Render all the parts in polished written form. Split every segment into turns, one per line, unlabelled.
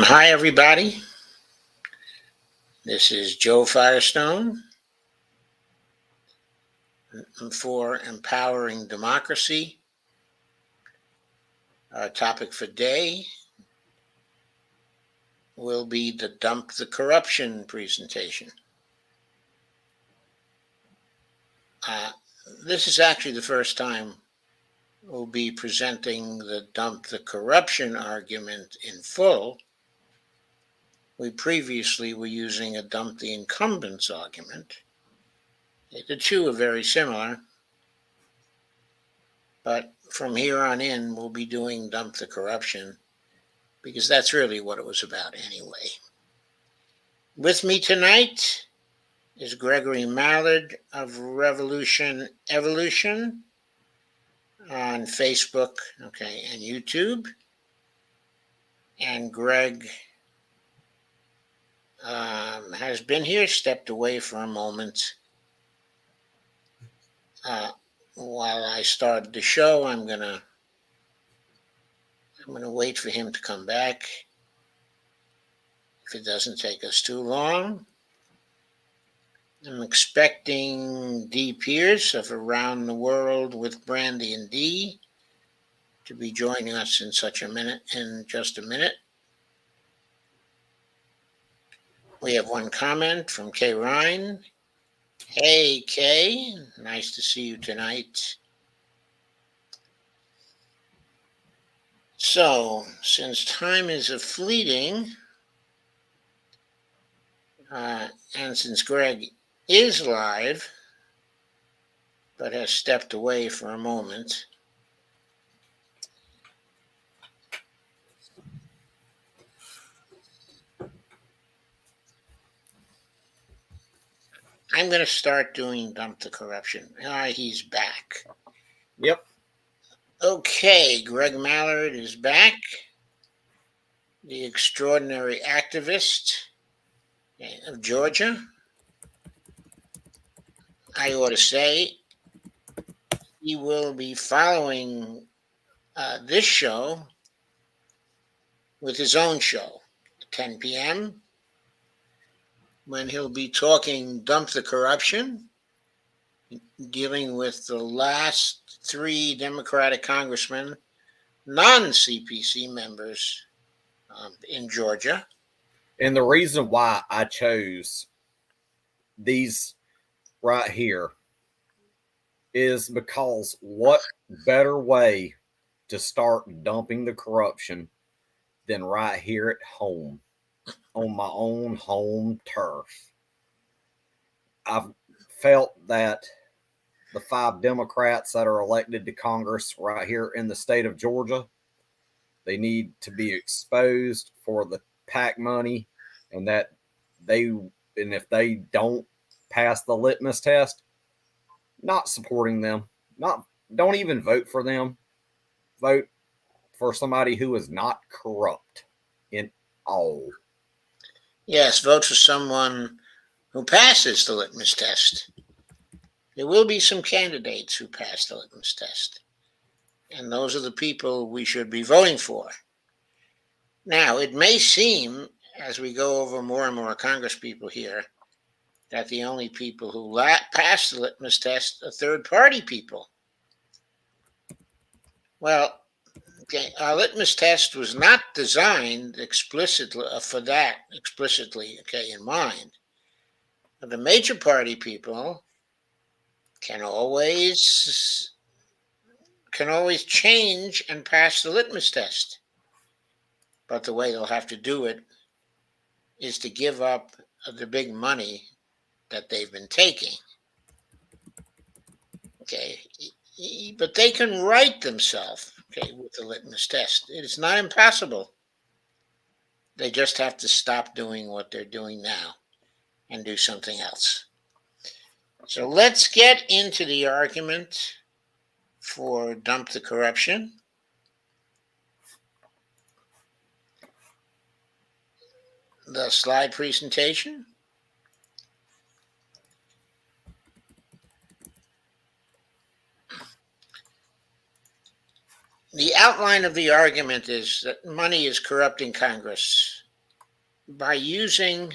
Hi, everybody. This is Joe Firestone for Empowering Democracy. Our topic for today will be the Dump the Corruption presentation. This is actually the first time we'll be presenting the Dump the Corruption argument in full. We previously were using a Dump the Incumbents argument. The two are very similar, but from here on in, we'll be doing Dump the Corruption because that's really what it was about anyway. With me tonight is Gregory Mallard of Revolution Evolution on Facebook, and YouTube. And Greg has been here, stepped away for a moment. While I started the show, I'm gonna wait for him to come back. If it doesn't take us too long. I'm expecting Dee Pierce of Around the World with Brandy and Dee to be joining us in just a minute. We have one comment from Kay Ryan. Hey, Kay, nice to see you tonight. So, since time is a-fleeting, and since Greg is live, but has stepped away for a moment, I'm going to start doing Dump the Corruption. He's back.
Yep.
Okay, Greg Mallard is back. The extraordinary activist of Georgia. I ought to say he will be following this show with his own show at 10 p.m. when he'll be talking Dump the Corruption, dealing with the last 3 Democratic congressmen, non-CPC members in Georgia.
And the reason why I chose these right here is because what better way to start dumping the corruption than right here at home on my own home turf. I've felt that the 5 Democrats that are elected to Congress right here in the state of Georgia, they need to be exposed for the PAC money, and if they don't pass the litmus test, not supporting them, don't even vote for them. Vote for somebody who is not corrupt in all.
Yes, vote for someone who passes the litmus test. There will be some candidates who pass the litmus test, and those are the people we should be voting for. Now, it may seem, as we go over more and more Congress people here, that the only people who pass the litmus test are third-party people. Well, our litmus test was not designed explicitly in mind. But the major party people can always change and pass the litmus test. But the way they'll have to do it is to give up the big money that they've been taking. Okay. But they can right themselves, okay, with the litmus test. It is not impossible. They just have to stop doing what they're doing now and do something else. So let's get into the argument for dump the corruption. The slide presentation. The outline of the argument is that money is corrupting Congress by using,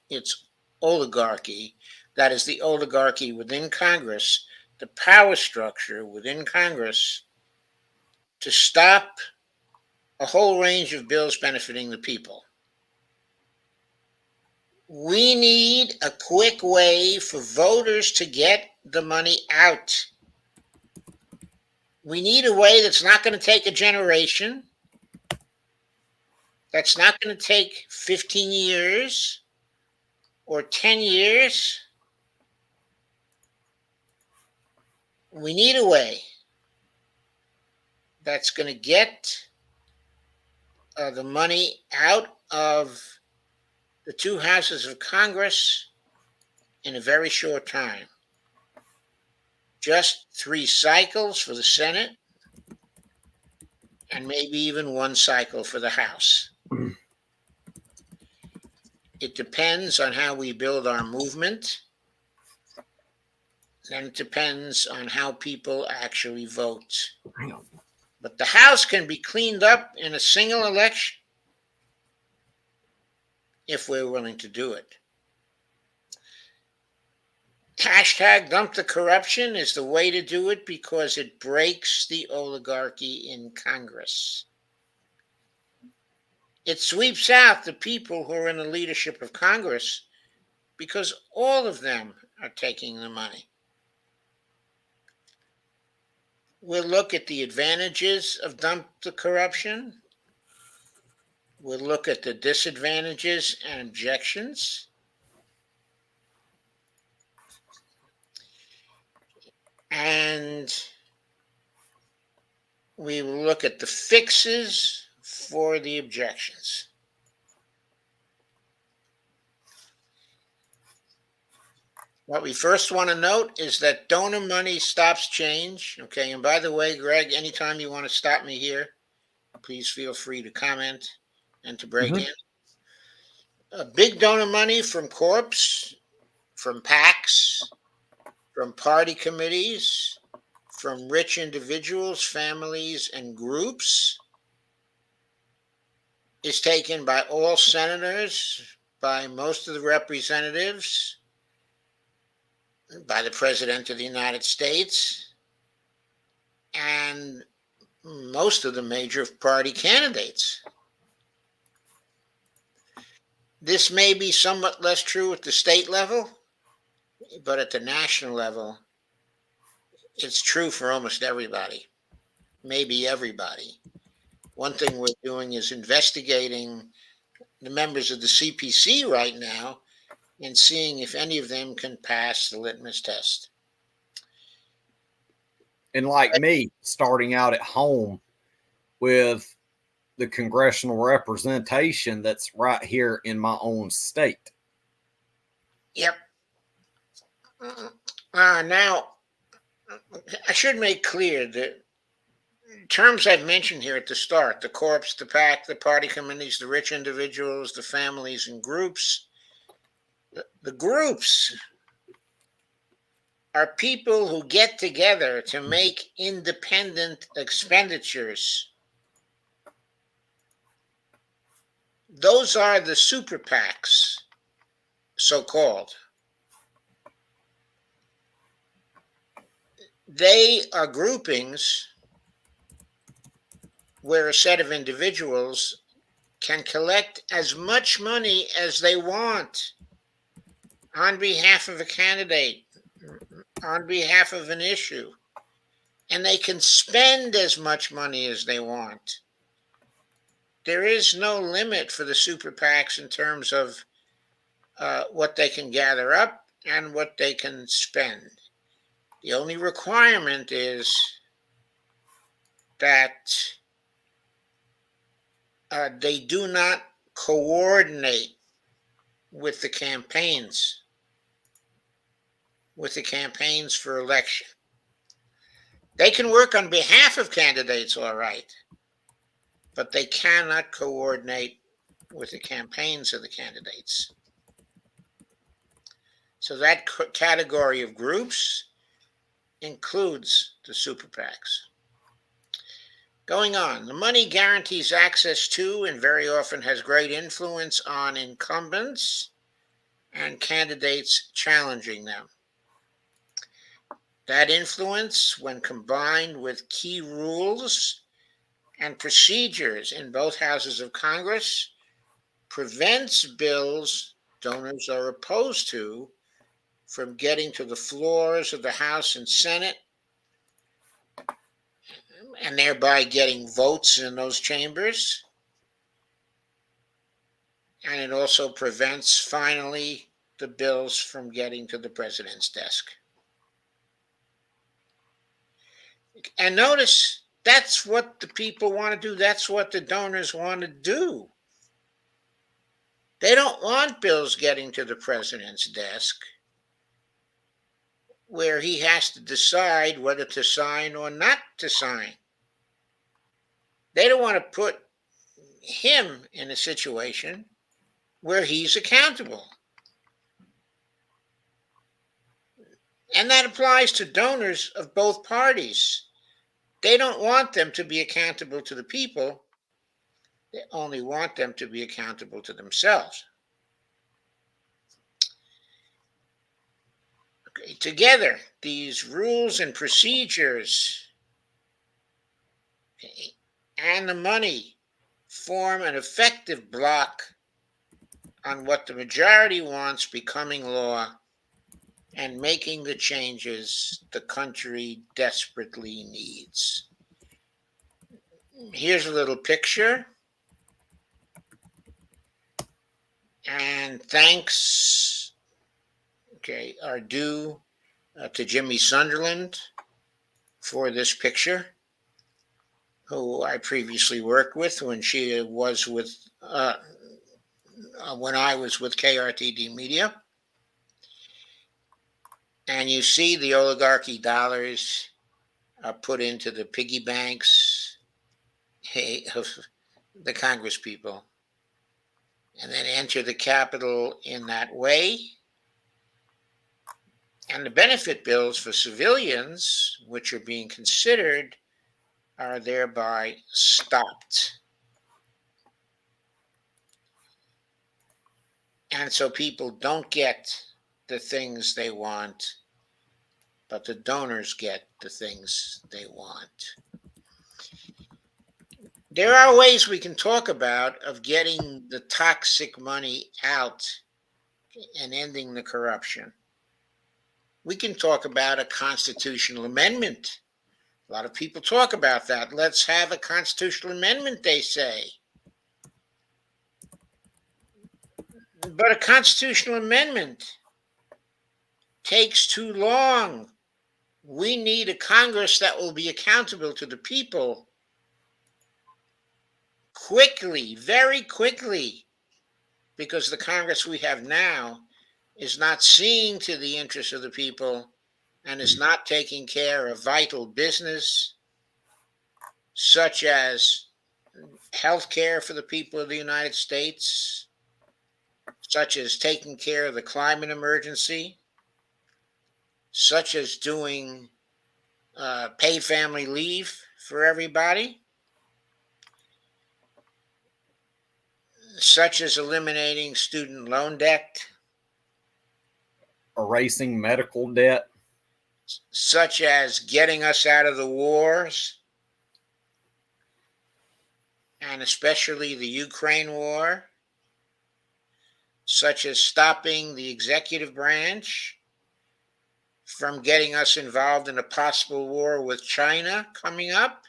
its oligarchy, that is the oligarchy within Congress, the power structure within Congress, to stop a whole range of bills benefiting the people. We need a quick way for voters to get the money out. We need a way that's not going to take a generation, that's not going to take 15 years or 10 years. We need a way that's going to get the money out of the two houses of Congress in a very short time. Just 3 cycles for the Senate and maybe even 1 cycle for the House. It depends on how we build our movement, and it depends on how people actually vote. But the House can be cleaned up in a single election if we're willing to do it. Hashtag dump the corruption is the way to do it because it breaks the oligarchy in Congress. It sweeps out the people who are in the leadership of Congress because all of them are taking the money. We'll look at the advantages of dump the corruption. We'll look at the disadvantages and objections. And we will look at the fixes for the objections. What we first want to note is that donor money stops change. Okay, and by the way, Greg, anytime you want to stop me here, please feel free to comment and to break in. Big donor money from corps, from PACs, from party committees, from rich individuals, families, and groups is taken by all senators, by most of the representatives, by the President of the United States, and most of the major party candidates. This may be somewhat less true at the state level, but at the national level, it's true for almost everybody, maybe everybody. One thing we're doing is investigating the members of the CPC right now and seeing if any of them can pass the litmus test.
And like me, starting out at home with the congressional representation that's right here in my own state.
Yep. Now, I should make clear that terms I've mentioned here at the start, the corps, the PAC, the party committees, the rich individuals, the families and groups, the groups are people who get together to make independent expenditures. Those are the super PACs, so-called. They are groupings where a set of individuals can collect as much money as they want on behalf of a candidate, on behalf of an issue, and they can spend as much money as they want. there is no limit for the super PACs in terms of what they can gather up and what they can spend. The only requirement is that they do not coordinate with the campaigns for election. They can work on behalf of candidates, all right, but they cannot coordinate with the campaigns of the candidates. So that category of groups includes the super PACs. Going on, the money guarantees access to and very often has great influence on incumbents and candidates challenging them. That influence, when combined with key rules and procedures in both houses of Congress, prevents bills donors are opposed to from getting to the floors of the House and Senate and thereby getting votes in those chambers. And it also prevents, finally, the bills from getting to the president's desk. And notice, that's what the people want to do. That's what the donors want to do. They don't want bills getting to the president's desk where he has to decide whether to sign or not to sign. They don't want to put him in a situation where he's accountable. And that applies to donors of both parties. They don't want them to be accountable to the people. They only want them to be accountable to themselves. Okay, together, these rules and procedures, okay, and the money form an effective block on what the majority wants becoming law and making the changes the country desperately needs. Here's a little picture. And thanks, are due to Jimmy Sunderland for this picture, who I previously worked with when she was with, when I was with KRTD Media. And you see the oligarchy dollars put into the piggy banks of the Congress people, and then enter the Capitol in that way. And the benefit bills for civilians, which are being considered, are thereby stopped. And so people don't get the things they want, but the donors get the things they want. There are ways we can talk about of getting the toxic money out and ending the corruption. We can talk about a constitutional amendment. A lot of people talk about that. Let's have a constitutional amendment, they say. But a constitutional amendment takes too long. We need a Congress that will be accountable to the people quickly, very quickly, because the Congress we have now is not seeing to the interests of the people and is not taking care of vital business, such as health care for the people of the United States, such as taking care of the climate emergency, such as doing paid family leave for everybody, such as eliminating student loan debt,
erasing medical debt,
such as getting us out of the wars, and especially the Ukraine war, such as stopping the executive branch from getting us involved in a possible war with China coming up.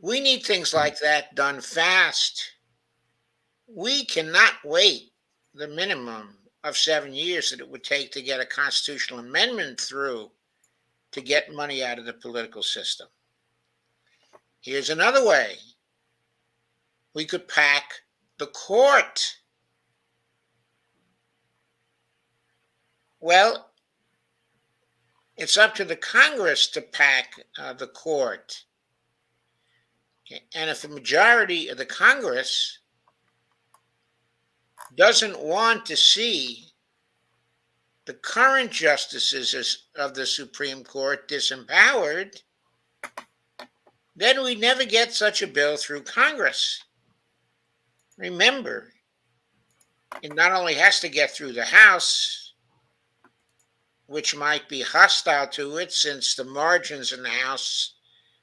We need things like that done fast. We cannot wait the minimum of 7 years that it would take to get a constitutional amendment through to get money out of the political system. Here's another way. We could pack the court. Well, it's up to the Congress to pack the court. Okay. And if the majority of the Congress doesn't want to see the current justices of the Supreme Court disempowered, then we never get such a bill through Congress. Remember, it not only has to get through the House, which might be hostile to it since the margins in the House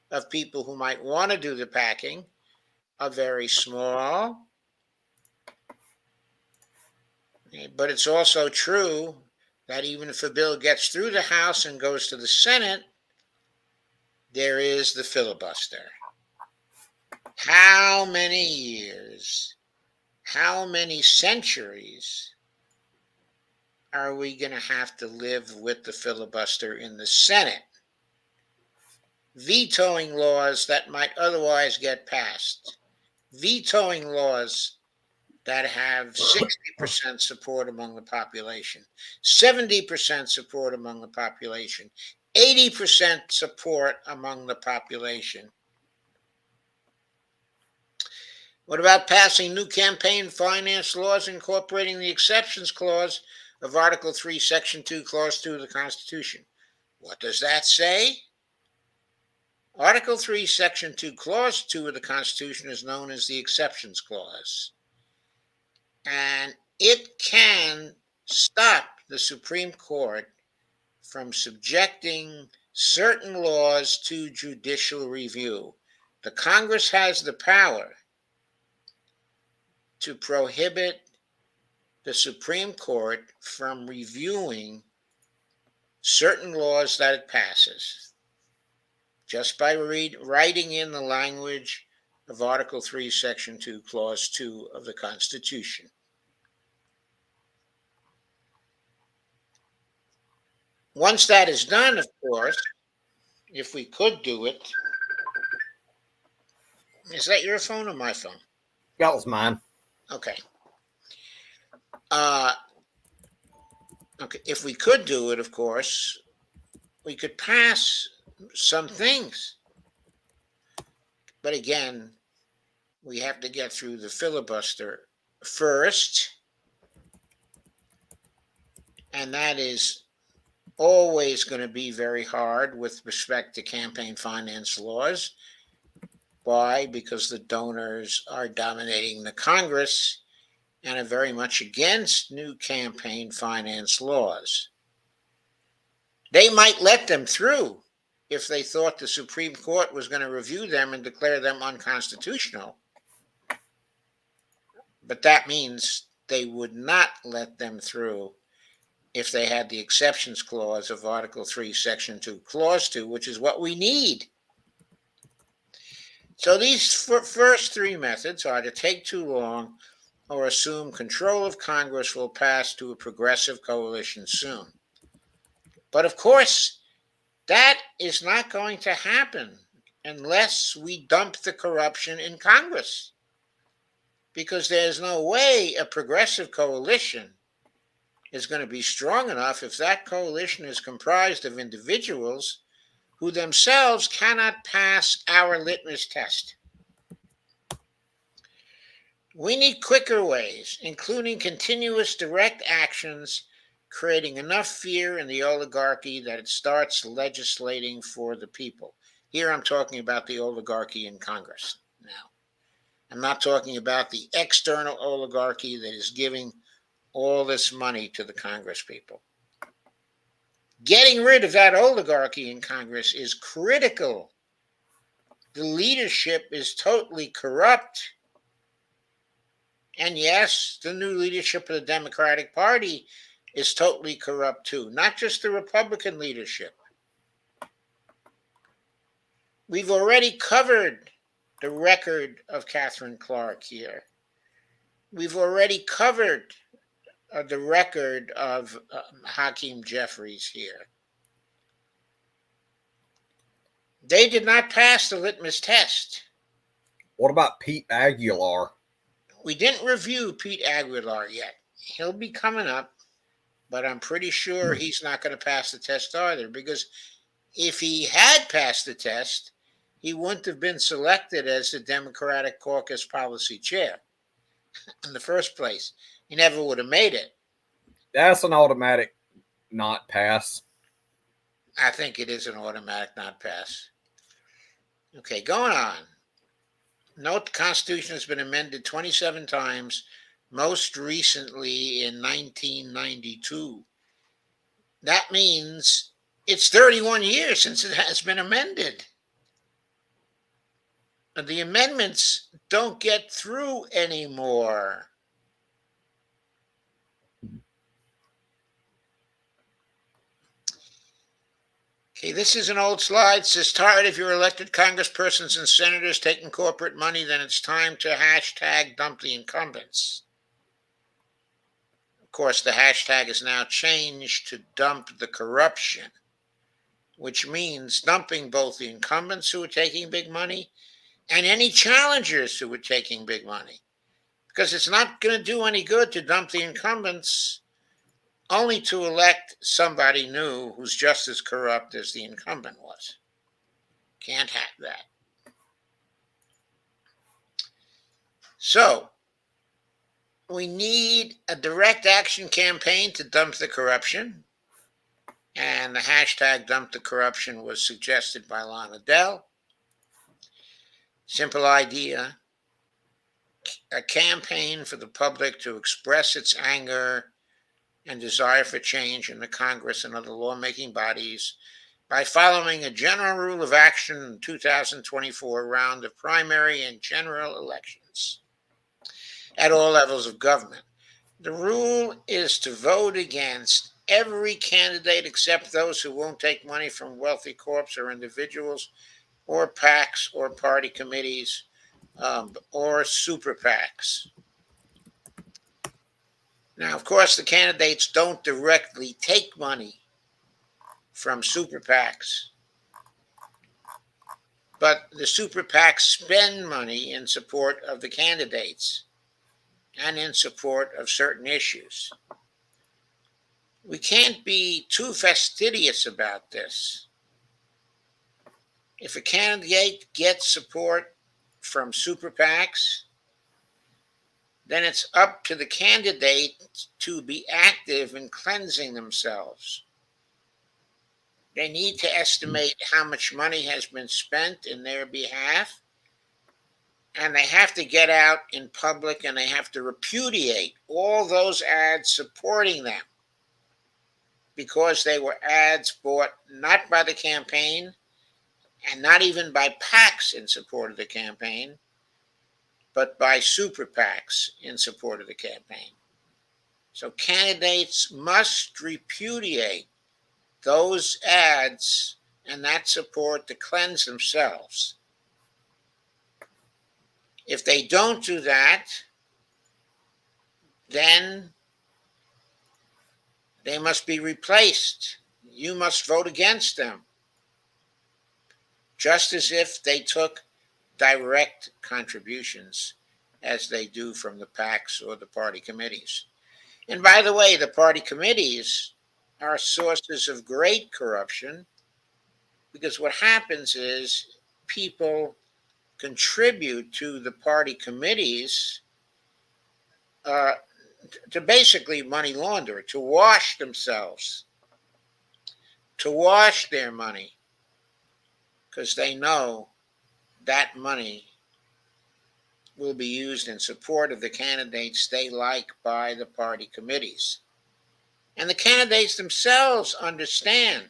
of people who might want to do the packing are very small. But it's also true that even if a bill gets through the House and goes to the Senate, there is the filibuster. How many years, how many centuries are we going to have to live with the filibuster in the Senate, vetoing laws that might otherwise get passed, vetoing laws that have 60% support among the population, 70% support among the population, 80% support among the population? What about passing new campaign finance laws incorporating the exceptions clause of Article 3, Section 2, Clause 2 of the Constitution? What does that say? Article 3, Section 2, Clause 2 of the Constitution is known as the exceptions clause. And it can stop the Supreme Court from subjecting certain laws to judicial review. The Congress has the power to prohibit the Supreme Court from reviewing certain laws that it passes just by writing in the language of Article 3, Section 2, Clause 2 of the Constitution. Once that is done, of course, if we could do it. Is that your phone or my phone?
That was mine.
Okay. Okay. If we could do it, of course, we could pass some things. But again, we have to get through the filibuster first. And that is always going to be very hard with respect to campaign finance laws. Why? Because the donors are dominating the Congress and are very much against new campaign finance laws. They might let them through if they thought the Supreme Court was going to review them and declare them unconstitutional. But that means they would not let them through if they had the exceptions clause of Article 3, Section 2, Clause 2, which is what we need. So these first three methods are to take too long or assume control of Congress will pass to a progressive coalition soon. But of course, that is not going to happen unless we dump the corruption in Congress. Because there's no way a progressive coalition is going to be strong enough if that coalition is comprised of individuals who themselves cannot pass our litmus test. We need quicker ways, including continuous direct actions, creating enough fear in the oligarchy that it starts legislating for the people. Here I'm talking about the oligarchy in Congress now. I'm not talking about the external oligarchy that is giving all this money to the Congress people. Getting rid of that oligarchy in Congress is critical. The leadership is totally corrupt. And yes, the new leadership of the Democratic Party is totally corrupt too, not just the Republican leadership. We've already covered the record of Catherine Clark here. We've already covered the record of Hakeem Jeffries here. They did not pass the litmus test.
What about Pete Aguilar?
We didn't review Pete Aguilar yet. He'll be coming up, but I'm pretty sure he's not going to pass the test either, because if he had passed the test, he wouldn't have been selected as the Democratic Caucus policy chair in the first place. He never would have made it.
That's an automatic not pass.
I think it is an automatic not pass. Okay, going on. Note the Constitution has been amended 27 times, most recently in 1992. That means it's 31 years since it has been amended. And the amendments don't get through anymore. Okay, this is an old slide. It says, tired of your elected congresspersons and senators taking corporate money, then it's time to hashtag dump the incumbents. Of course, the hashtag is now changed to dump the corruption, which means dumping both the incumbents who are taking big money and any challengers who are taking big money. Because it's not going to do any good to dump the incumbents only to elect somebody new who's just as corrupt as the incumbent was. Can't have that. So, we need a direct action campaign to dump the corruption. And the hashtag dump the corruption was suggested by Lana Dell. Simple idea. A campaign for the public to express its anger and desire for change in the Congress and other lawmaking bodies by following a general rule of action in the 2024 round of primary and general elections at all levels of government. The rule is to vote against every candidate except those who won't take money from wealthy corps or individuals or PACs or party committees or super PACs. Now, of course, the candidates don't directly take money from super PACs, but the super PACs spend money in support of the candidates and in support of certain issues. We can't be too fastidious about this. If a candidate gets support from super PACs, then it's up to the candidate to be active in cleansing themselves. They need to estimate how much money has been spent in their behalf, and they have to get out in public and they have to repudiate all those ads supporting them because they were ads bought not by the campaign and not even by PACs in support of the campaign, but by super PACs in support of the campaign. So candidates must repudiate those ads and that support to cleanse themselves. If they don't do that, then they must be replaced. You must vote against them, just as if they took direct contributions as they do from the PACs or the party committees. And by the way, the party committees are sources of great corruption, because what happens is people contribute to the party committees to basically money launder, to wash themselves, to wash their money, because they know that money will be used in support of the candidates they like by the party committees. And the candidates themselves understand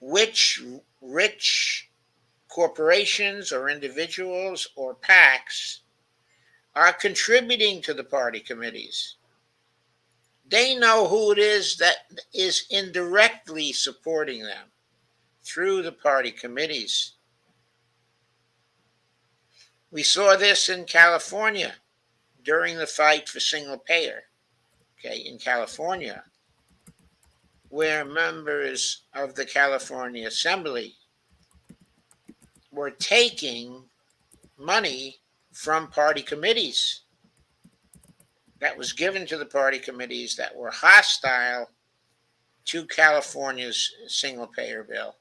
which rich corporations or individuals or PACs are contributing to the party committees. They know who it is that is indirectly supporting them through the party committees. We saw this in California during the fight for single payer. Okay, in California, where members of the California Assembly were taking money from party committees that was given to the party committees that were hostile to California's single payer bill.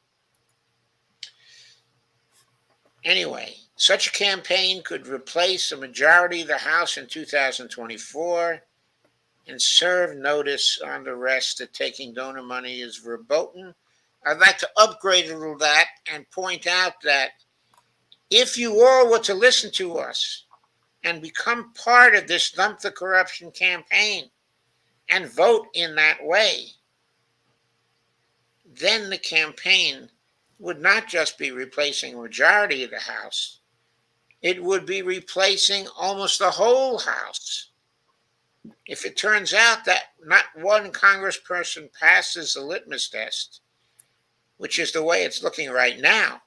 Anyway, such a campaign could replace a majority of the House in 2024 and serve notice on the rest that taking donor money is verboten. I'd like to upgrade a little that and point out that if you all were to listen to us and become part of this Dump the Corruption campaign and vote in that way, then the campaign would not just be replacing a majority of the House, it would be replacing almost the whole House. If it turns out that not one congressperson passes the litmus test, which is the way it's looking right now,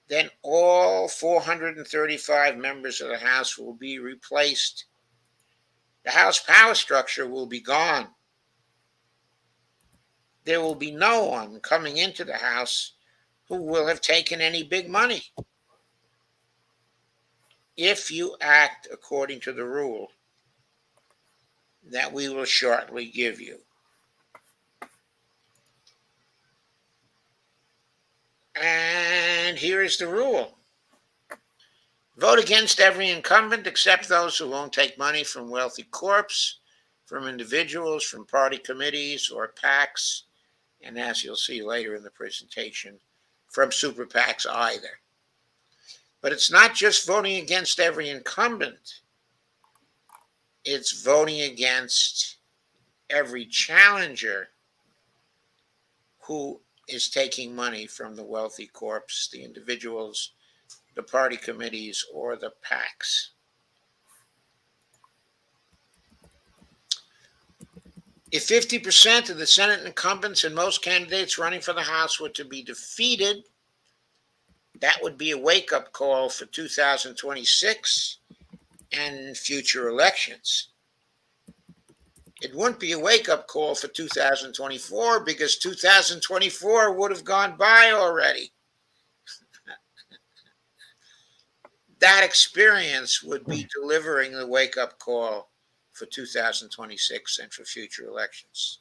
then all 435 members of the House will be replaced. The House power structure will be gone. There will be no one coming into the House who will have taken any big money. If you act according to the rule that we will shortly give you. And here is the rule. Vote against every incumbent except those who won't take money from wealthy corps, from individuals, from party committees or PACs, and as you'll see later in the presentation, from super PACs either. But it's not just voting against every incumbent. It's voting against every challenger who is taking money from the wealthy corps, the individuals, the party committees, or the PACs. If 50% of the Senate incumbents and most candidates running for the House were to be defeated, that would be a wake-up call for 2026 and future elections. It wouldn't be a wake-up call for 2024 because 2024 would have gone by already. That experience would be delivering the wake-up call for 2026 and for future elections.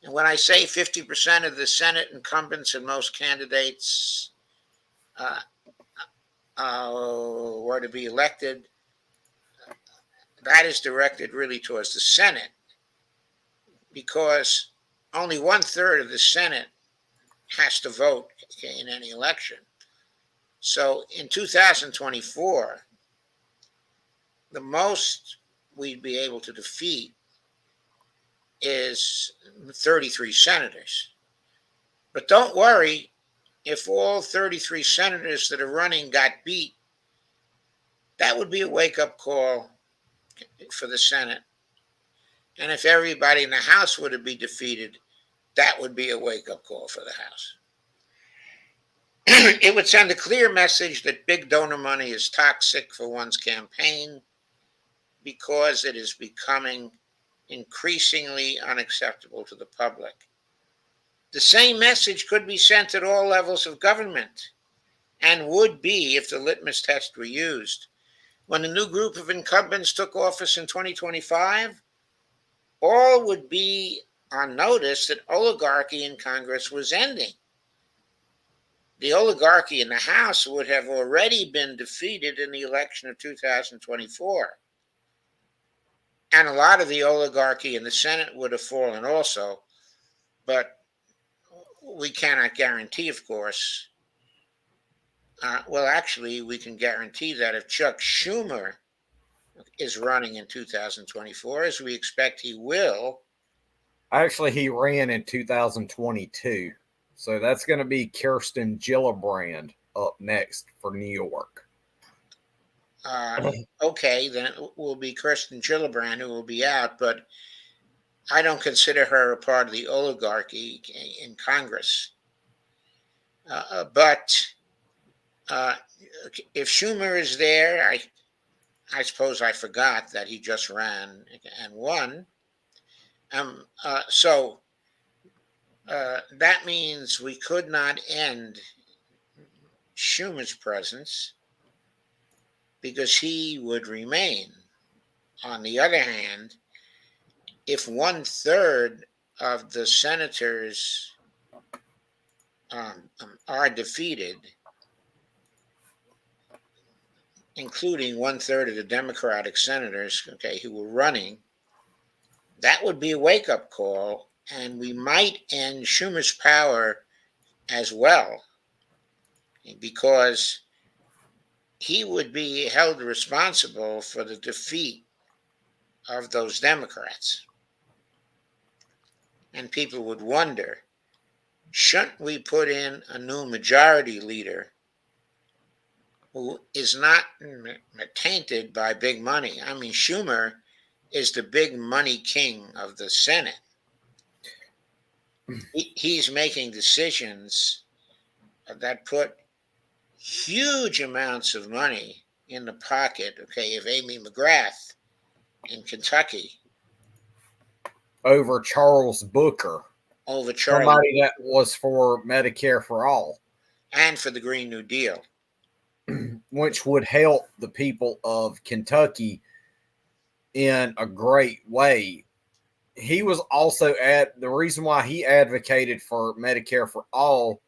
And when I say 50% of the Senate incumbents and most candidates were to be elected, that is directed really towards the Senate, because only 1/3 of the Senate has to vote in any election. So in 2024, the most we'd be able to defeat is 33 senators. But don't worry, if all 33 senators that are running got beat, that would be a wake-up call for the Senate. And if everybody in the House were to be defeated, that would be a wake-up call for the House. It would send a clear message that big donor money is toxic for one's campaign because it is becoming increasingly unacceptable to the public. The same message could be sent at all levels of government and would be if the litmus test were used. When the new group of incumbents took office in 2025, all would be on notice that oligarchy in Congress was ending. The oligarchy in the House would have already been defeated in the election of 2024. And a lot of the oligarchy in the Senate would have fallen also, but we cannot guarantee, of course. Well, actually, we can guarantee that if Chuck Schumer is running in 2024, as we expect he will.
Actually, he ran in 2022. So that's going to be Kirsten Gillibrand up next for New York.
Okay, then it will be Kirsten Gillibrand who will be out, but I don't consider her a part of the oligarchy in Congress. But uh, if Schumer is there, I suppose I forgot that he just ran and won. So that means we could not end Schumer's presence because he would remain. On the other hand, if 1/3 of the senators are defeated, including 1/3 of the Democratic senators, okay, who were running, that would be a wake-up call, and we might end Schumer's power as well, because he would be held responsible for the defeat of those Democrats. And people would wonder, shouldn't we put in a new majority leader who is not tainted by big money? I mean, Schumer is the big money king of the Senate. He's making decisions that put huge amounts of money in the pocket, okay, of Amy McGrath in Kentucky
over Charles Booker,
over Charlie,
somebody that was for Medicare for all,
and for the Green New Deal,
which would help the people of Kentucky in a great way. He was also the reason why he advocated for Medicare for all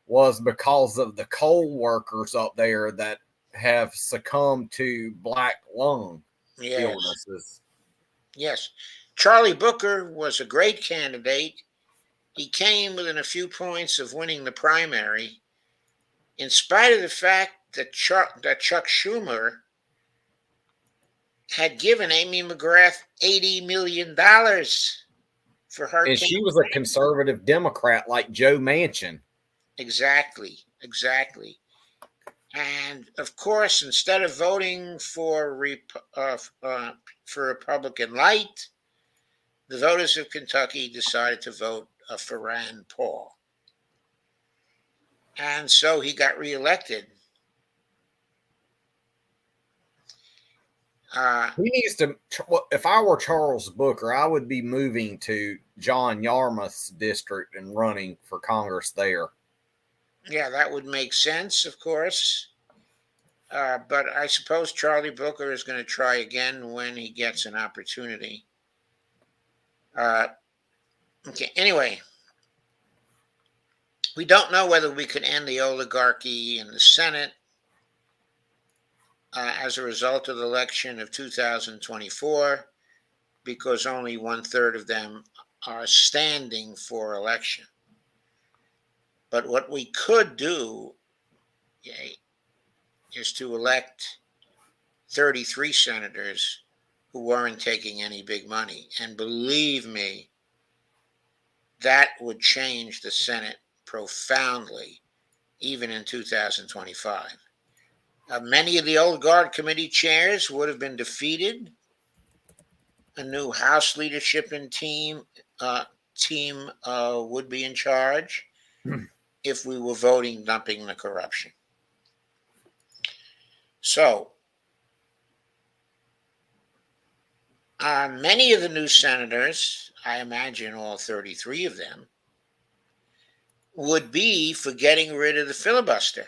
was because of the coal workers up there that have succumbed to black lung illnesses.
Yes. Charlie Booker was a great candidate. He came within a few points of winning the primary, in spite of the fact that Chuck Schumer had given Amy McGrath $80 million for her.
And she was a conservative Democrat like Joe Manchin.
Exactly. And of course, instead of voting for Republican light, the voters of Kentucky decided to vote for Rand Paul. And so he got reelected.
He needs to. If I were Charles Booker, I would be moving to John Yarmouth's district and running for Congress there.
Yeah, that would make sense, of course. But I suppose Charlie Booker is going to try again when he gets an opportunity. Okay, anyway, we don't know whether we could end the oligarchy in the Senate as a result of the election of 2024, because only 1/3 of them are standing for election. But what we could do is to elect 33 senators who weren't taking any big money. And believe me, that would change the Senate profoundly, even in 2025. Many of the old guard committee chairs would have been defeated. A new House leadership and team would be in charge if we were voting dumping the corruption. So, many of the new senators, I imagine all 33 of them, would be for getting rid of the filibuster.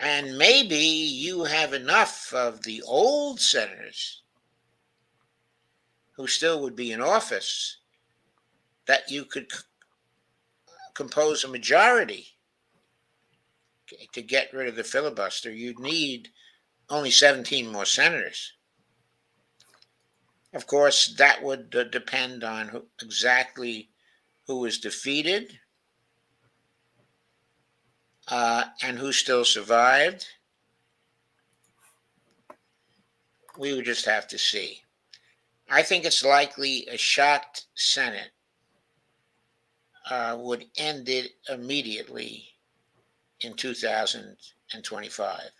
And maybe you have enough of the old senators who still would be in office that you could compose a majority to get rid of the filibuster. You'd need only 17 more senators. Of course, that would depend on exactly who was defeated and who still survived. We would just have to see. I think it's likely a shocked Senate would end it immediately in 2025.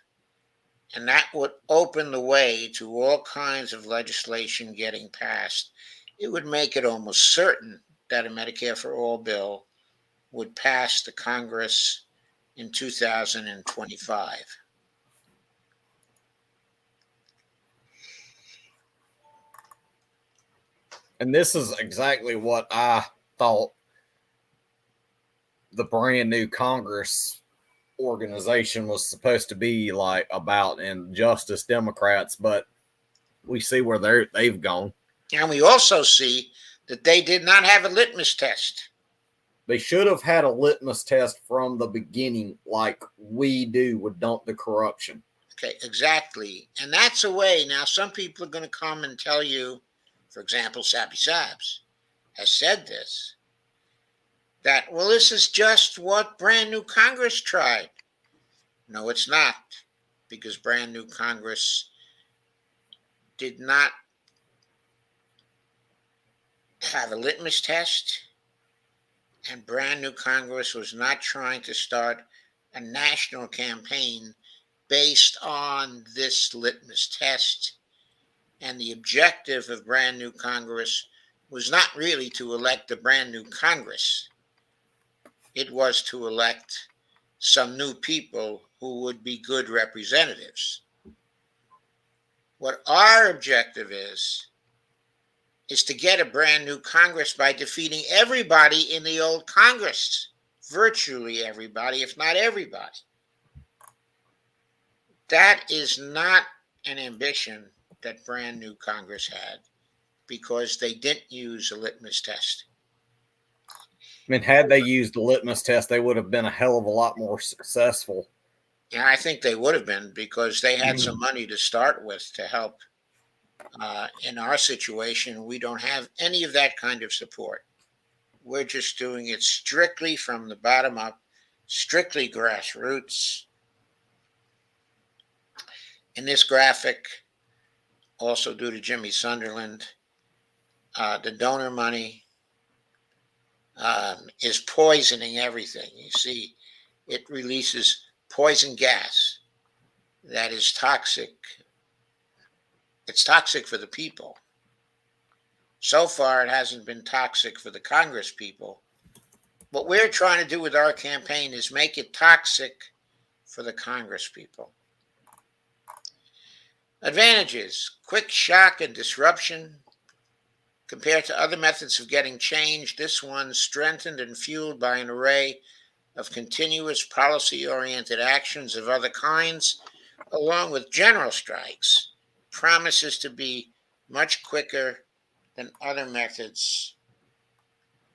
And that would open the way to all kinds of legislation getting passed. It would make it almost certain that a Medicare for All bill would pass the Congress in 2025.
And this is exactly what I thought the brand new Congress organization was supposed to be like about in Justice Democrats, but we see where they've gone.
And we also see that they did not have a litmus test.
They should have had a litmus test from the beginning, like we do with Dump the Corruption.
Okay, exactly. And that's a way. Now, some people are going to come and tell you, for example, Sappy Sabs has said this, that, well, this is just what brand new Congress tried. No, it's not, because brand new Congress did not have a litmus test, and brand new Congress was not trying to start a national campaign based on this litmus test. And the objective of brand new Congress was not really to elect a brand new Congress. It was to elect some new people who would be good representatives. What our objective is to get a brand new Congress by defeating everybody in the old Congress, virtually everybody, if not everybody. That is not an ambition that brand new Congress had, because they didn't use a litmus test.
I mean, had they used the litmus test, they would have been a hell of a lot more successful.
Yeah, I think they would have been, because they had some money to start with to help. In our situation, we don't have any of that kind of support. We're just doing it strictly from the bottom up, strictly grassroots. In this graphic, also due to Jimmy Sunderland, the donor money is poisoning everything. You see, it releases poison gas that is toxic. It's toxic for the people. So far, it hasn't been toxic for the Congress people. What we're trying to do with our campaign is make it toxic for the Congress people. Advantages: quick shock and disruption. Compared to other methods of getting change, this one, strengthened and fueled by an array of continuous policy-oriented actions of other kinds, along with general strikes, promises to be much quicker than other methods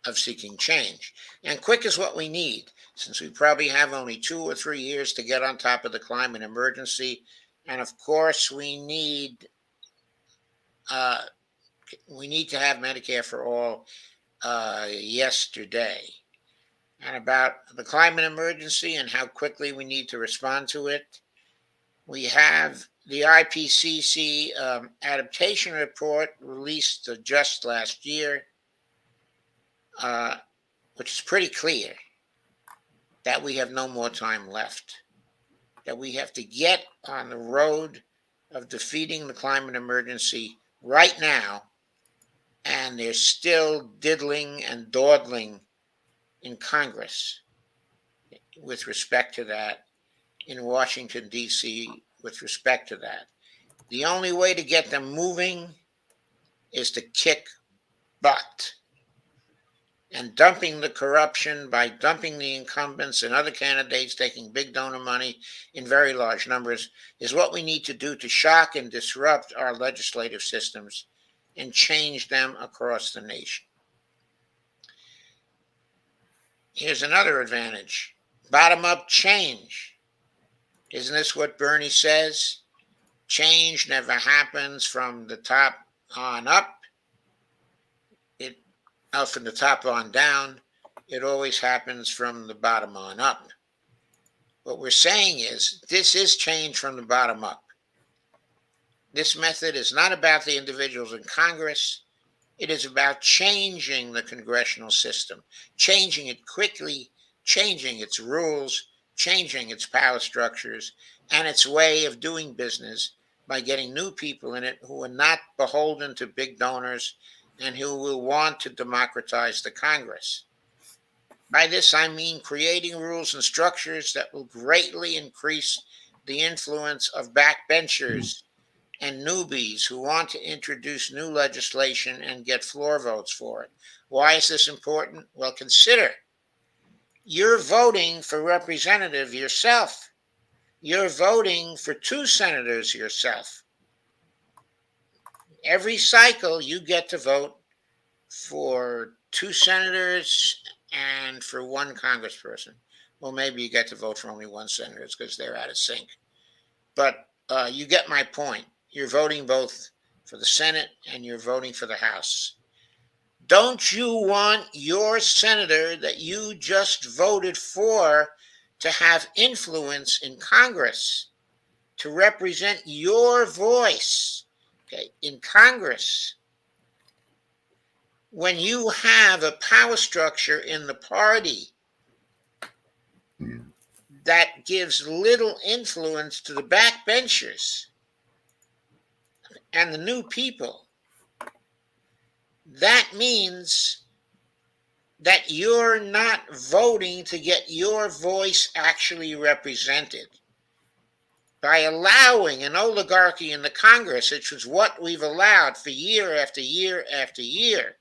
of seeking change. And quick is what we need, since we probably have only 2 or 3 years to get on top of the climate emergency. And of course, we need to have Medicare for all yesterday. And about the climate emergency and how quickly we need to respond to it, we have the IPCC adaptation report released just last year, which is pretty clear that we have no more time left, that we have to get on the road of defeating the climate emergency right now, and they're still diddling and dawdling in Congress with respect to that, in Washington, D.C., with respect to that. The only way to get them moving is to kick butt. And dumping the corruption by dumping the incumbents and other candidates taking big donor money in very large numbers is what we need to do to shock and disrupt our legislative systems and change them across the nation. Here's another advantage: bottom-up change. Isn't this what Bernie says? Change never happens from the top on up. From the top on down. It always happens from the bottom on up. What we're saying is this is change from the bottom up. This method is not about the individuals in Congress. It is about changing the congressional system, changing it quickly, changing its rules, changing its power structures, and its way of doing business by getting new people in it who are not beholden to big donors and who will want to democratize the Congress. By this, I mean creating rules and structures that will greatly increase the influence of backbenchers and newbies who want to introduce new legislation and get floor votes for it. Why is this important? Well, consider you're voting for representative yourself. You're voting for 2 senators yourself. Every cycle, you get to vote for 2 senators and for 1 congressperson. Well, maybe you get to vote for only 1 senator because they're out of sync. But you get my point. You're voting both for the Senate and you're voting for the House. Don't you want your senator that you just voted for to have influence in Congress, to represent your voice, okay, in Congress? When you have a power structure in the party that gives little influence to the backbenchers and the new people, that means that you're not voting to get your voice actually represented. By allowing an oligarchy in the Congress, which is what we've allowed for year after year after year,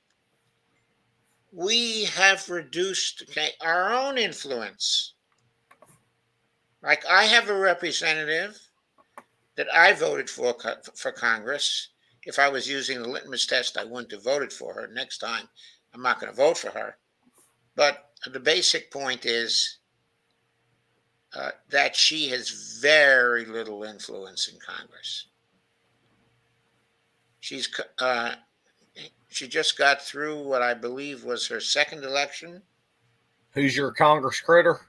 we have reduced our own influence. Like, I have a representative that I voted for Congress. If I was using the litmus test, I wouldn't have voted for her. Next time, I'm not going to vote for her. But the basic point is that she has very little influence in Congress. She just got through what I believe was her 2nd election.
Who's your Congress critter?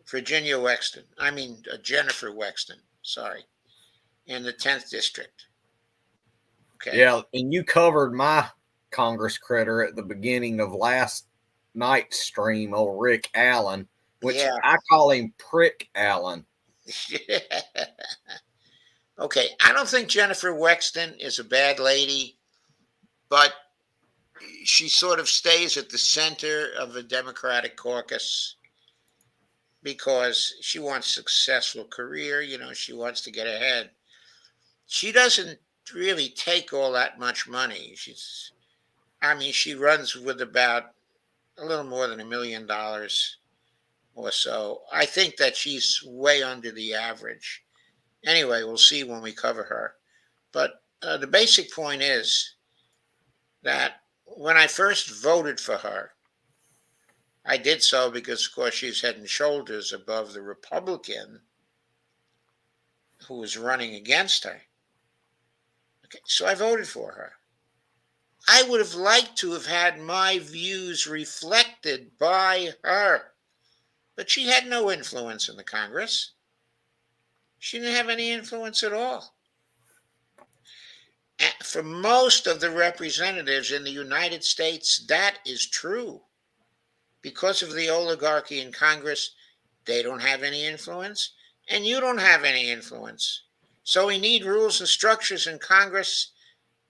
Jennifer Wexton, sorry, in the 10th district.
Okay. Yeah, and you covered my Congress critter at the beginning of last night's stream, old Rick Allen, which I call him Prick Allen.
Okay, I don't think Jennifer Wexton is a bad lady, but she sort of stays at the center of the Democratic caucus because she wants a successful career. She wants to get ahead. She doesn't really take all that much money. She runs with about a little more than $1 million or so. I think that she's way under the average. Anyway, we'll see when we cover her. But the basic point is that when I first voted for her, I did so because, of course, she's head and shoulders above the Republican who was running against her. Okay, so I voted for her. I would have liked to have had my views reflected by her, but she had no influence in the Congress. She didn't have any influence at all. For most of the representatives in the United States, that is true. Because of the oligarchy in Congress, they don't have any influence, and you don't have any influence. So we need rules and structures in Congress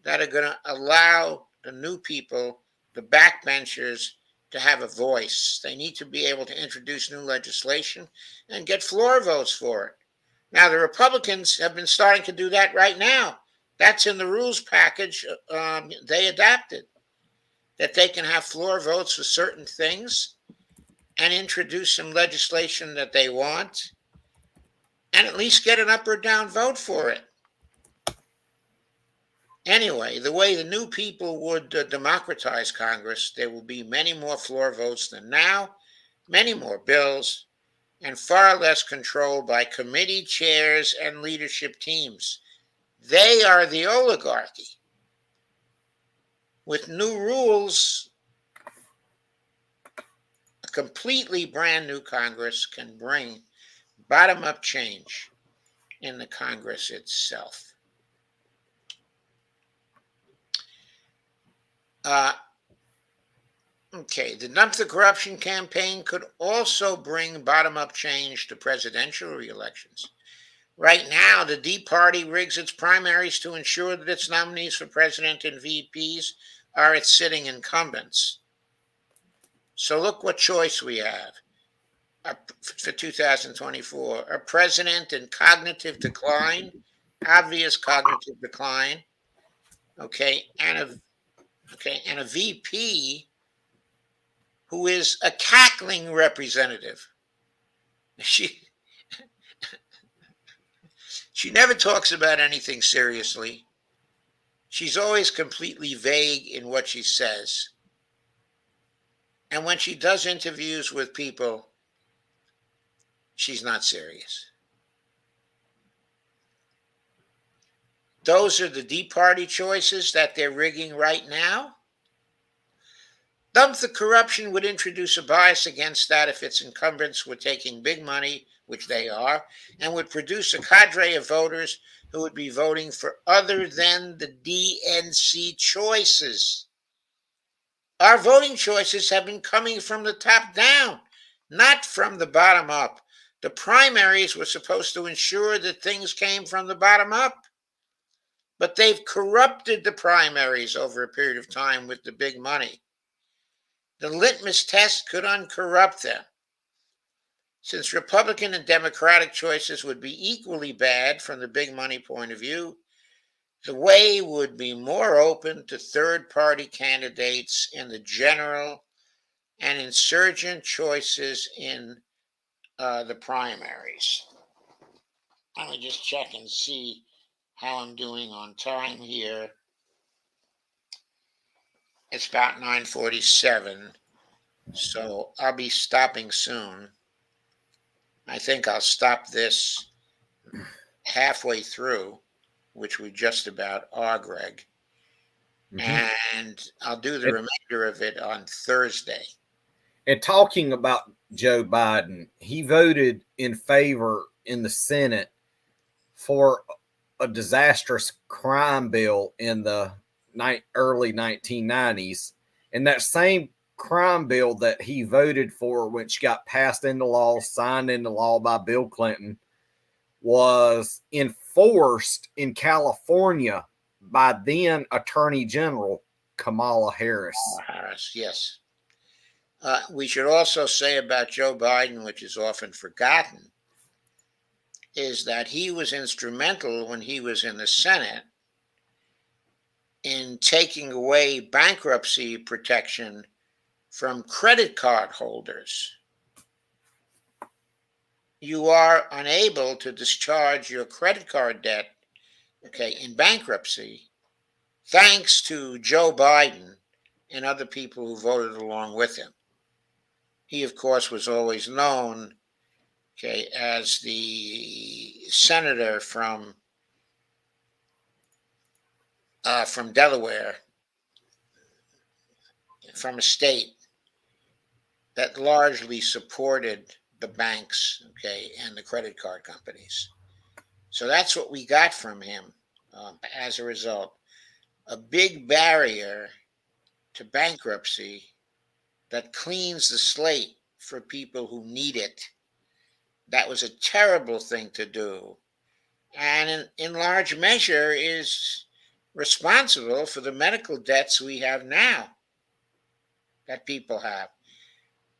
that are going to allow the new people, the backbenchers, to have a voice. They need to be able to introduce new legislation and get floor votes for it. Now, the Republicans have been starting to do that right now. That's in the rules package they adapted, that they can have floor votes for certain things and introduce some legislation that they want and at least get an up or down vote for it. Anyway, the way the new people would democratize Congress, there will be many more floor votes than now, many more bills, and far less control by committee chairs and leadership teams. They are the oligarchy. With new rules, a completely brand new Congress can bring bottom-up change in the Congress itself. Okay, the Dump the Corruption campaign could also bring bottom-up change to presidential re-elections. Right now, the D Party rigs its primaries to ensure that its nominees for president and VPs are its sitting incumbents. So look what choice we have for 2024: a president in cognitive decline, obvious cognitive decline, okay, and a VP who is a cackling representative. She she never talks about anything seriously. She's always completely vague in what she says. And when she does interviews with people, she's not serious. Those are the Deep Party choices that they're rigging right now. Dump the corruption would introduce a bias against that if its incumbents were taking big money, which they are, and would produce a cadre of voters who would be voting for other than the DNC choices. Our voting choices have been coming from the top down, not from the bottom up. The primaries were supposed to ensure that things came from the bottom up, but they've corrupted the primaries over a period of time with the big money. The litmus test could uncorrupt them. Since Republican and Democratic choices would be equally bad from the big money point of view, the way would be more open to third party candidates in the general and insurgent choices in the primaries. Let me just check and see how I'm doing on time here. It's about 9:47, so I'll be stopping soon. I think I'll stop this halfway through, which we just about are, Greg. And I'll do the remainder of it on Thursday.
And talking about Joe Biden, he voted in favor in the Senate for a disastrous crime bill in the early 1990s. And that same crime bill that he voted for, which got passed into law, signed into law by Bill Clinton, was enforced in California by then Attorney General Kamala Harris.
Yes. We should also say about Joe Biden, which is often forgotten, is that he was instrumental when he was in the Senate in taking away bankruptcy protection from credit card holders. You are unable to discharge your credit card debt, in bankruptcy, thanks to Joe Biden and other people who voted along with him. He, of course, was always known, as the senator from Delaware, from a state that largely supported the banks, and the credit card companies. So that's what we got from him as a result. A big barrier to bankruptcy that cleans the slate for people who need it. That was a terrible thing to do, and in large measure is responsible for the medical debts we have now, that people have.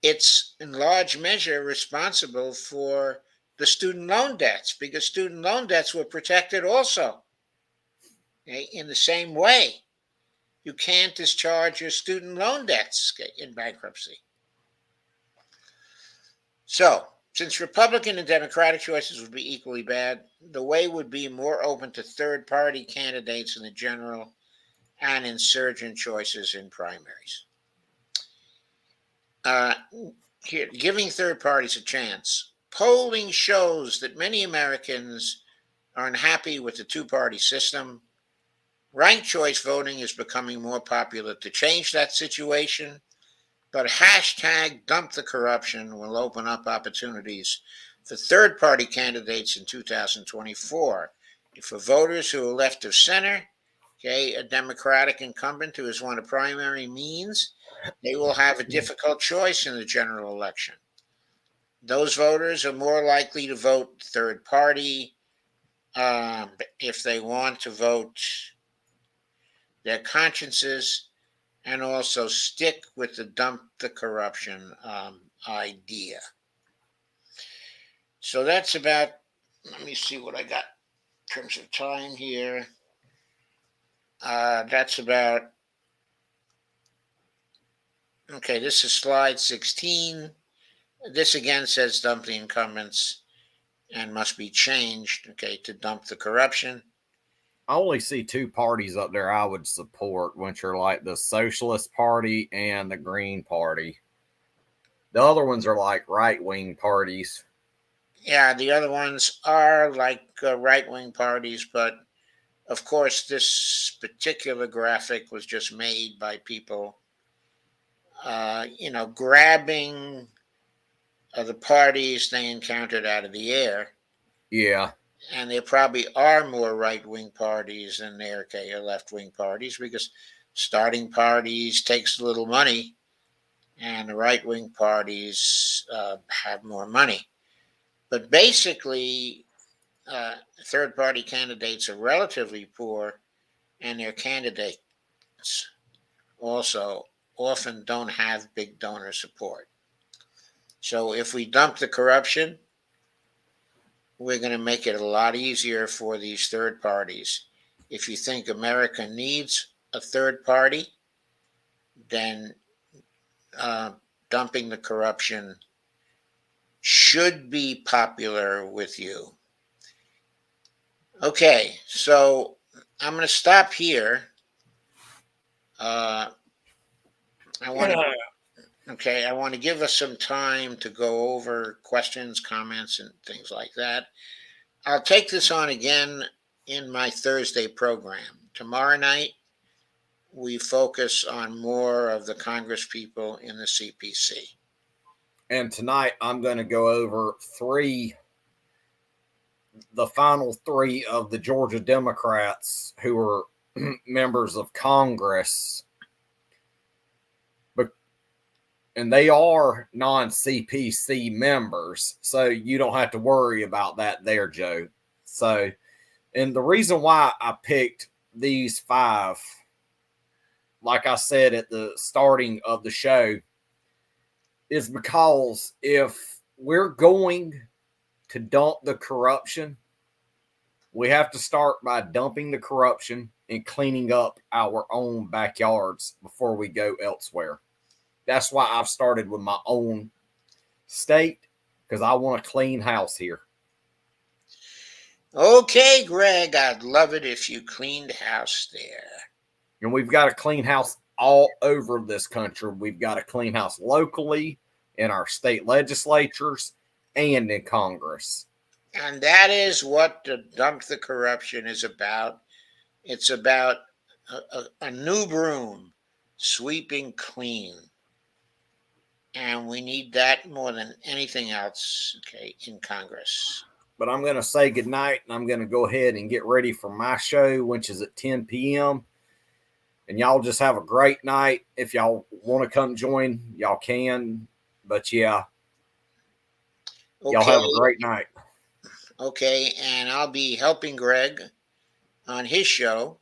It's in large measure responsible for the student loan debts, because student loan debts were protected also, in the same way. You can't discharge your student loan debts in bankruptcy. So, since Republican and Democratic choices would be equally bad, the way would be more open to third party candidates in the general and insurgent choices in primaries. Here, giving third parties a chance. Polling shows that many Americans are unhappy with the two-party system. Ranked choice voting is becoming more popular to change that situation, but hashtag dump the corruption will open up opportunities for third-party candidates in 2024. For voters who are left of center, a Democratic incumbent who has won a primary means they will have a difficult choice in the general election. Those voters are more likely to vote third party if they want to vote their consciences. and also stick with the dump the corruption idea. So that's about, let me see what I got in terms of time here. That's about, okay, this is slide 16. This again says dump the incumbents and must be changed, okay, to dump the corruption.
I only see two parties up there I would support, which are like the Socialist Party and the Green Party. The other ones are like right wing parties.
Yeah, the other ones are like right wing parties, but of course, this particular graphic was just made by people, grabbing the parties they encountered out of the air.
Yeah.
And there probably are more right wing parties than there are left wing parties because starting parties takes a little money, and the right wing parties have more money. But basically, third party candidates are relatively poor, and their candidates also often don't have big donor support. So if we dump the corruption, we're going to make it a lot easier for these third parties. If you think America needs a third party, then uh, dumping the corruption should be popular with you. Okay, so I'm going to stop here. I want to Okay, I want to give us some time to go over questions, comments, and things like that. I'll take this on again in my Thursday program. Tomorrow night, we focus on more of the Congress people in the CPC.
And tonight I'm going to go over the final three of the Georgia Democrats who are members of Congress. And they are non-CPC members, so you don't have to worry about that there, Joe. So, and the reason why I picked these five, like I said at the starting of the show, is because if we're going to dump the corruption, we have to start by dumping the corruption and cleaning up our own backyards before we go elsewhere. That's why I've started with my own state, because I want a clean house here.
Okay, Greg, I'd love it if you cleaned house there.
And we've got a clean house all over this country. We've got a clean house locally, in our state legislatures, and in Congress.
And that is what the Dump the Corruption is about. It's about a new broom sweeping clean. And we need that more than anything else, okay, in Congress.
But I'm going to say goodnight, and I'm going to go ahead and get ready for my show, which is at 10 p.m. And y'all just have a great night. If y'all want to come join, y'all can. But yeah,
Okay.
y'all have a great night.
Okay, and I'll be helping Greg on his show.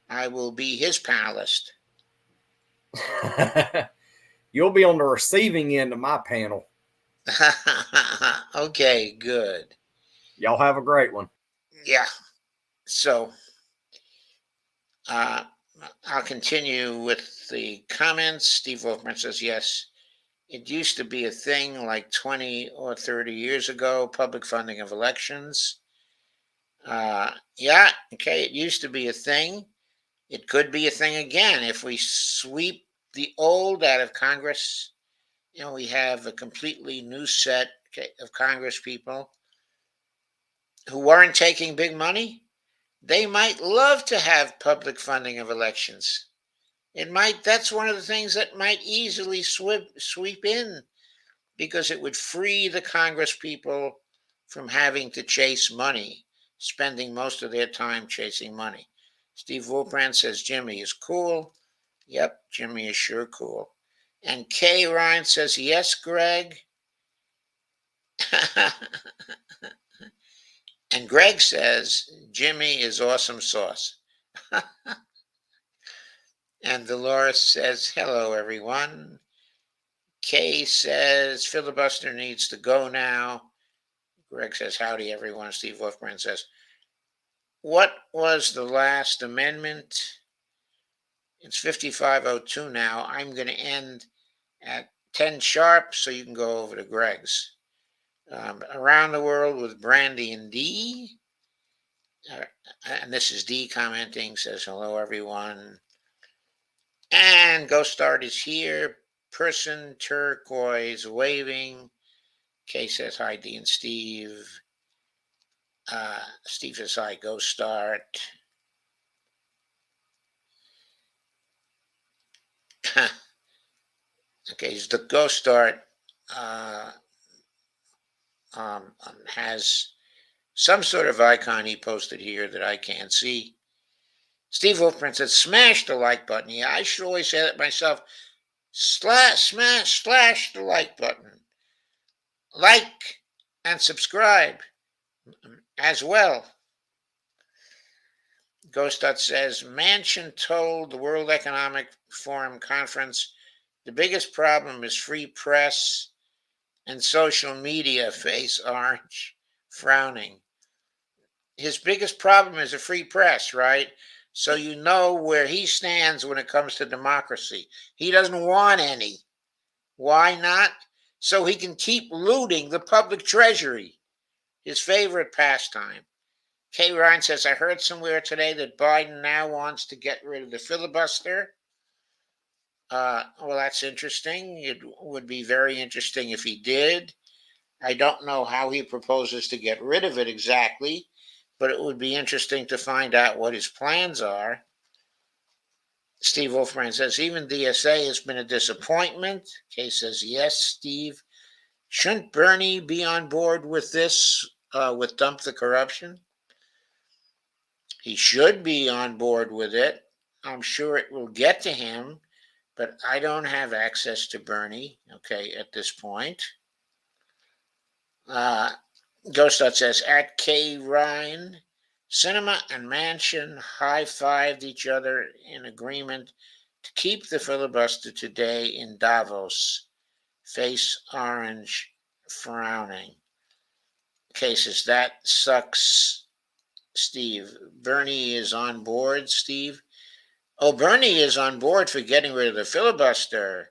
I will be his panelist.
You'll be on the receiving end of my panel.
Okay, good.
Y'all have a great one.
Yeah. So I'll continue with the comments. Steve Wolfman says, yes, it used to be a thing like 20 or 30 years ago, public funding of elections. Yeah, okay, it used to be a thing. It could be a thing again if we sweep the old out of Congress. We have a completely new set of Congress people who weren't taking big money. They might love to have public funding of elections. That's one of the things that might easily sweep in, because it would free the Congress people from having to chase money, spending most of their time chasing money. Steve Wolbrand says Jimmy is cool. Yep, Jimmy is sure cool. And Kay Ryan says, yes, Greg. And Greg says, Jimmy is awesome sauce. And Dolores says, hello, everyone. Kay says, filibuster needs to go now. Greg says, howdy, everyone. Steve Wolfbrand says, what was the last amendment? It's 55:02 now. I'm going to end at 10 sharp so you can go over to Greg's. Around the world with Brandy and D. And this is D commenting, says, hello, everyone. And Ghost Start is here. Person turquoise waving. Kay says, hi, D and Steve. Steve says, hi, Ghost Start. Okay, the Ghost Start has some sort of icon he posted here that I can't see. Steve Wolfman says, smash the like button. Yeah, I should always say that myself. Slash the like button. Like and subscribe as well. Ghostot says, Manchin told the World Economic Forum conference the biggest problem is free press and social media. Face orange, frowning. His biggest problem is a free press, right? So you know where he stands when it comes to democracy. He doesn't want any. Why not? So he can keep looting the public treasury, his favorite pastime. Kay Ryan says, I heard somewhere today that Biden now wants to get rid of the filibuster. Well, that's interesting. It would be very interesting if he did. I don't know how he proposes to get rid of it exactly, but it would be interesting to find out what his plans are. Steve Wolfman says, even DSA has been a disappointment. Kay says, yes, Steve. Shouldn't Bernie be on board with this, with Dump the Corruption? He should be on board with it. I'm sure it will get to him, but I don't have access to Bernie, okay, at this point. Ghostot says, at K. Ryan, Cinema and Manchin high-fived each other in agreement to keep the filibuster today in Davos. Face orange, frowning. Cases, that sucks, Steve. Bernie is on board, Steve. Oh, Bernie is on board for getting rid of the filibuster,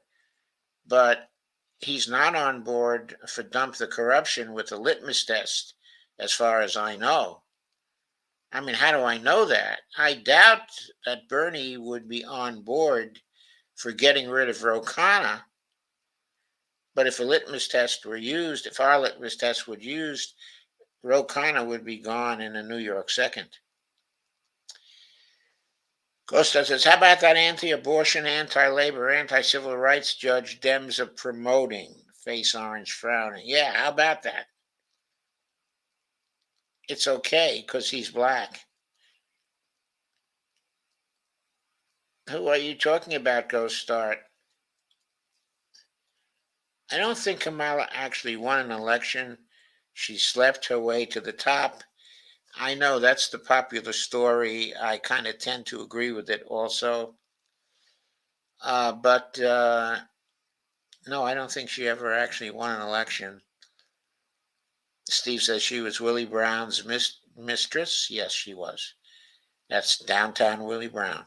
but he's not on board for Dump the Corruption with the litmus test, as far as I know. I mean, how do I know that? I doubt that Bernie would be on board for getting rid of Ro Khanna. But if a litmus test were used, if our litmus test were used, Ro Khanna would be gone in a New York second. Costa says, how about that anti-abortion, anti-labor, anti-civil rights judge Dems are promoting? Face orange frowning. Yeah, how about that? It's okay because he's black. Who are you talking about, Ghost Start? I don't think Kamala actually won an election. She slept her way to the top. I know that's the popular story. I kind of tend to agree with it also. But no, I don't think she ever actually won an election. Steve says she was Willie Brown's mistress. Yes, she was. That's downtown Willie Brown.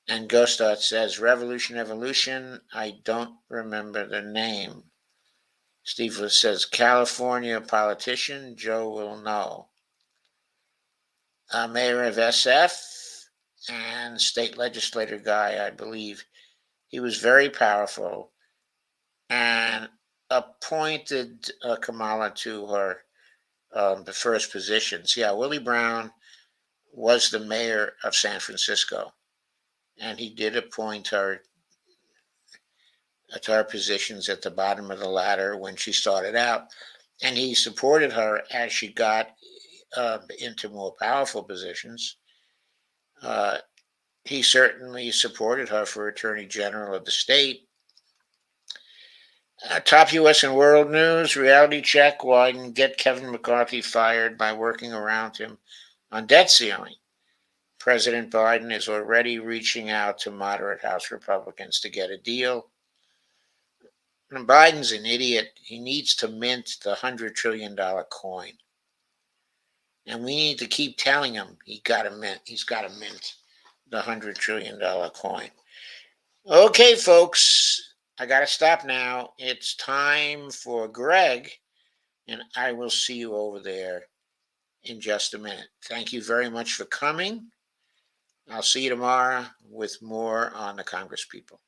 And Ghostot says, Revolution Evolution. I don't remember the name. Steve says, California politician. Joe will know. Mayor of SF and state legislator guy, I believe. He was very powerful and appointed Kamala to her the first positions. Yeah, Willie Brown was the mayor of San Francisco, and he did appoint her to her positions at the bottom of the ladder when she started out, and he supported her as she got into more powerful positions. He certainly supported her for Attorney General of the state. Top U.S. and world news, reality check, Wyden get Kevin McCarthy fired by working around him on debt ceiling. President Biden is already reaching out to moderate House Republicans to get a deal. And Biden's an idiot. He needs to mint the $100 trillion coin. And we need to keep telling him he's got to mint the $100 trillion coin. Okay, folks, I got to stop now. It's time for Greg, and I will see you over there in just a minute. Thank you very much for coming. I'll see you tomorrow with more on the Congress people.